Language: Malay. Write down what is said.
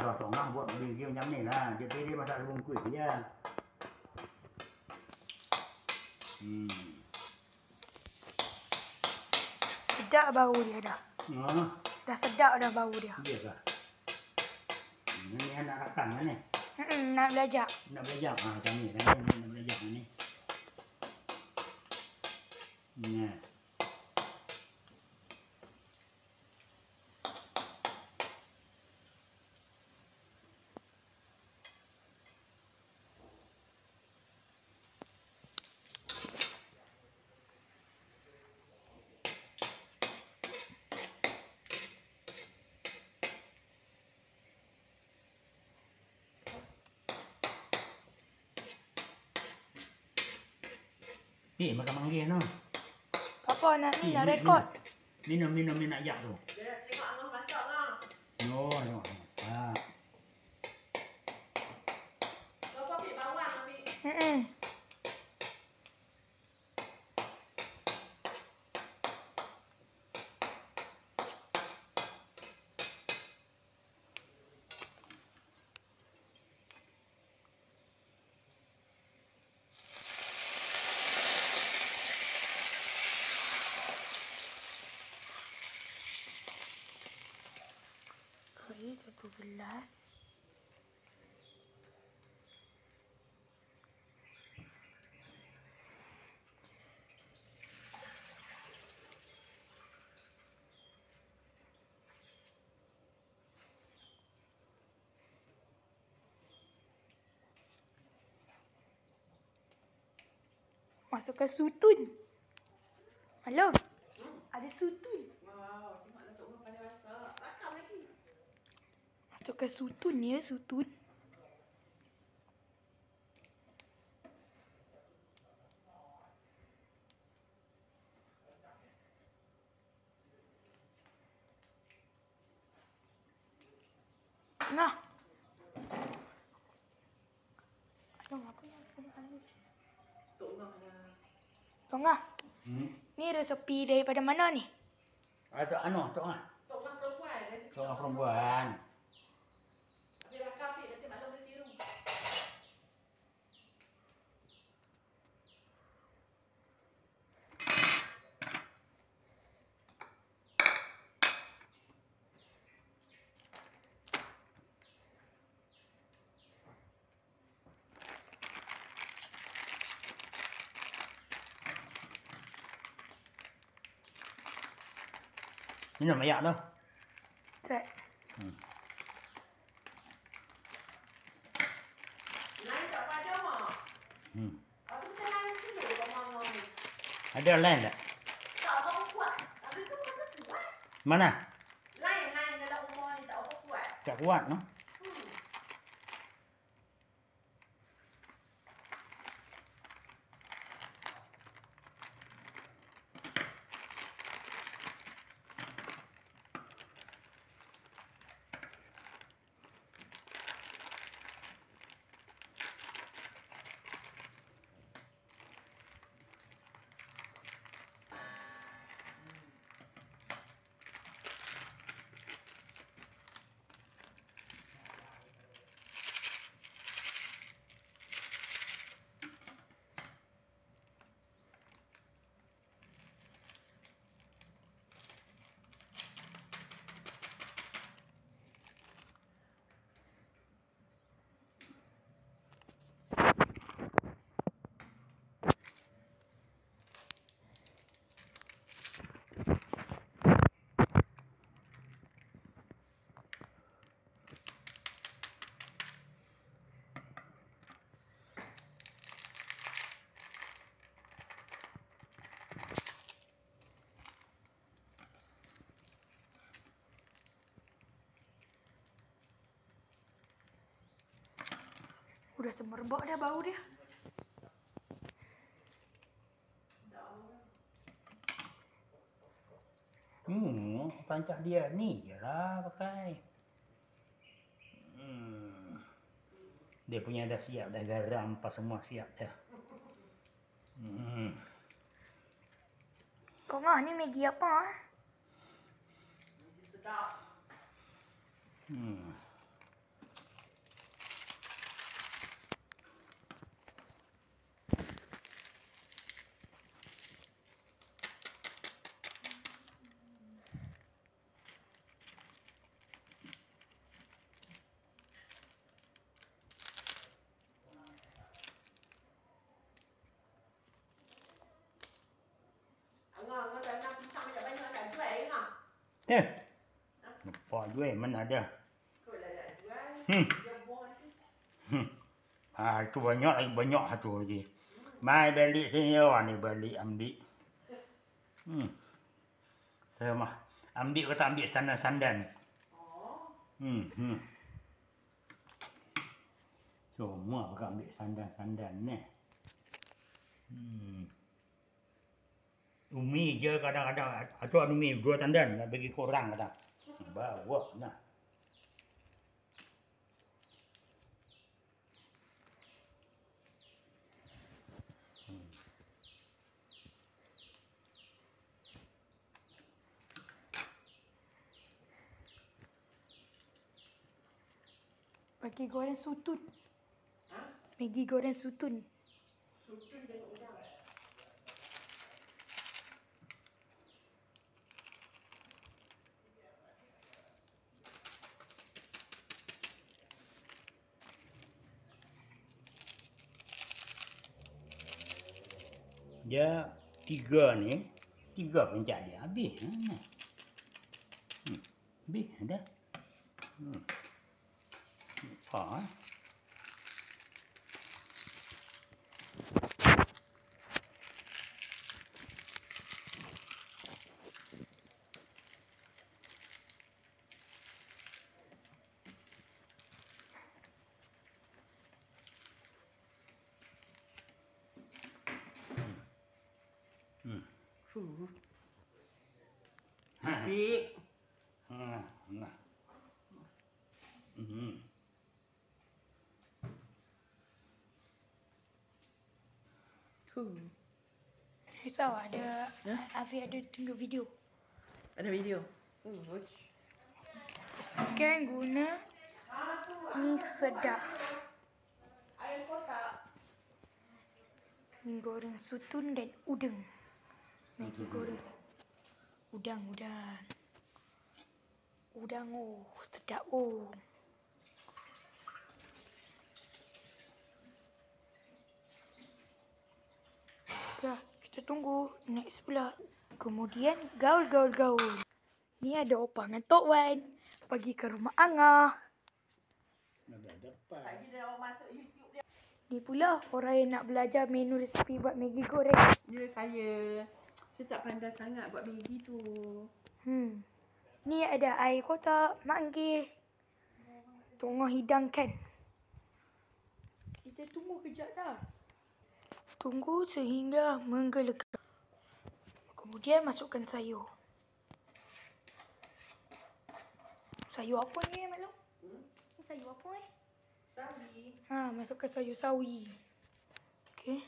Kalau tengah buat bingkai macam ni lah. Jadi dia masak bungkus je. Sedap bau dia dah. Dah sedap dah bau dia. Iya kah? Ini anak rakan kan ni? Nak belajar. Nak belajar? Macam ni kan? Nak belajar ni. Nah. Ni makan manggil no. Apa nak ni nak rekod? Minum ni nak ajak tu. Dia tengok Abang masak lah. No, tengok masak. Bapak ambil bawang ambil. Air 1 gelas. Masukkan sutun. Halo. Ada sutun. Wow, tengoklah Tok Mak pandai masak. Rakam lagi. Masukkan sutun ya, sutun. Tengah. Aduh, apa yang Tok Mak ada. Tengah. Ni resepi daripada mana ni? Tok Tok ah. Tok Mak perempuan. Tok perempuan. Ambil rakam ambil nanti maklum dia tiru. Minum ayak tu. Set. Lain tak ada Mak. Asal macam lain dulu Abang ni. Ada lain tak? Tak apa kuat. Tapi tu masa kuat. Mana? Lain dalam rumah ni tak apa kuat. Tak kuat no. Udah semerbak dah bau dia. Pancah dia ni je lah pakai. Dia punya dah siap dah, garam apa semua siap dah. Tengah ni Maggi apa? Sedap. Nampak jual mana ada. Kau lah nak jual. Hmm. Dia bon tu. Itu banyak lagi, banyak satu lagi. Mai balik sini orang ni balik ambil. Saya mah ambil kata ambil sandan-sandan. Oh. Semua pakai ambil sandan-sandan ni. Umi je kadang-kadang atau umi 2 tandan nak bagi korang kadang. Bawa nah. Maggi goreng sutun. Ha? Maggi goreng sutun. Sutun dengan udang. Dia 3 ni, 3 pencak dia habis. Habis dah. Apa? Big. Nah. Risau ada Afi ada tunjuk video. Ada video. Kan guna mi sedap. Ayam kotak. Mi goreng sutun dan udang. Maggi goreng. Udang. Udang sedap Dah, kita tunggu next pula. Kemudian gaul. Ni ada Opah dengan Tok Wan pergi ke rumah Angah. Lagi dia orang masuk YouTube dia. Ni pula orang yang nak belajar menu resipi buat Maggi goreng. Ya saya. Saya tak pandai sangat buat Maggi tu. Ni ada air kotak, manggih. Tengah hidangkan. Kita tunggu kejap dah. Tunggu sehingga menggelegak. Kemudian masukkan sayur. Sayur apa ni Mak Long? Sayur apa Sawi. masukkan sayur sawi. Okey.